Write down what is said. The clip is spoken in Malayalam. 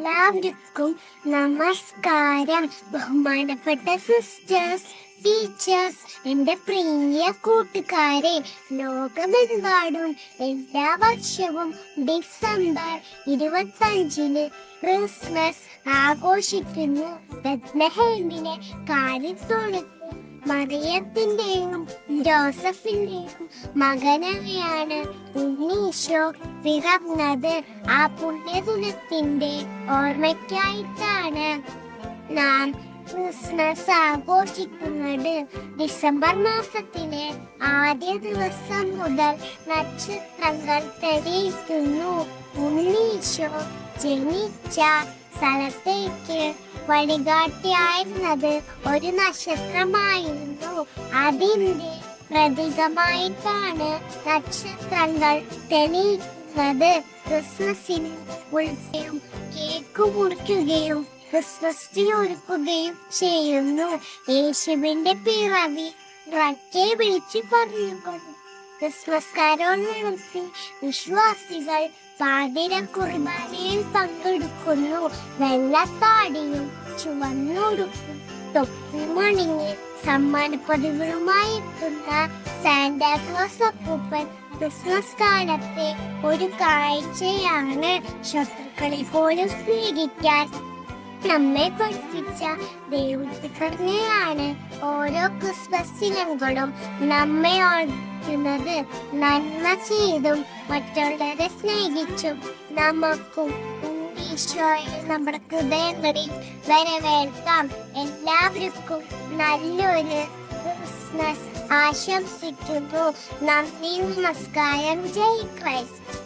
എല്ലാവർക്കും നമസ്കാരം. ബഹുമാനപ്പെട്ട സിസ്റ്റേഴ്സ്, ടീച്ചേഴ്സ്, എൻ്റെ പ്രിയ കൂട്ടുകാരെ, ലോകമെമ്പാടും എല്ലാ വർഷവും ഡിസംബർ 25-ന് ക്രിസ്മസ് ആഘോഷിക്കുന്നു. ബത്ലഹേമിലെ കാലിത്തൊഴുത്ത് മറിയത്തിന്റെയും ജോസഫിന്റെയും മകനായാണ് ഉണ്ണീശോ പിറന്നത്. ആ പുണ്യദിനത്തിന്റെ ഓർമ്മയ്ക്കായിട്ടാണ് നാം ക്രിസ്മസ് ആഘോഷിക്കുന്നത്. ഡിസംബർ മാസത്തിലെ ആദ്യ ദിവസം മുതൽ നക്ഷത്രങ്ങൾ തെളിയിക്കുന്നു. ഉണ്ണീശോ ജനിച്ച സ്ഥലത്തേക്ക് വഴികാട്ടിയായിരുന്നത് ഒരു നക്ഷത്രമായിരുന്നു. അതിന്റെ പ്രതീകമായിട്ടാണ് നക്ഷത്രങ്ങൾ തെളിയിക്കുന്നത്. ക്രിസ്മസിന് ഉൾപ്പെടെയും കേക്ക് മുറിക്കുകയും ക്രിസ്മസ് ട്രീ ഒരുക്കുകയും ചെയ്യുന്നു. യേശുവിന്റെ പിറവി ഉറക്കെ വിളിച്ചു പറഞ്ഞുകൊണ്ട് ക്രിസ്മസ് കരോൾ നടത്തി വിശ്വാസികൾ പാതിര കുർബാനയിൽ പങ്കെടുക്കുന്നു. വെള്ളത്താടിയും ചുവന്നുടുപ്പും തൊപ്പിമണിഞ്ഞ് സമ്മാനപ്പതിവുകളുമായി എത്തുന്ന സാന്റാക്ലോസ് അപ്പൂപ്പൻ ക്രിസ്മസ് കാലത്തെ ഒരു കാഴ്ചയാണ്. ശത്രുക്കളെ പോലും സ്നേഹിക്കാൻ നമ്മെ പഠിപ്പിച്ച ദൈവത്തിനെയാണ് ഓരോ ക്രിസ്മസ് ദിനങ്ങളും നമ്മെ ഓർക്കുന്നത്. നന്മ ചെയ്തും മറ്റുള്ളവരെ സ്നേഹിച്ചും നമുക്കും ഈശോയെ നമ്മുടെ ഹൃദയങ്ങളിൽ വരവേൽക്കാം. എല്ലാവർക്കും നല്ലൊരു ക്രിസ്മസ് ആശംസിക്കുന്നു. നന്ദി, നമസ്കാരം. ജയ് ക്രൈസ്റ്റ്.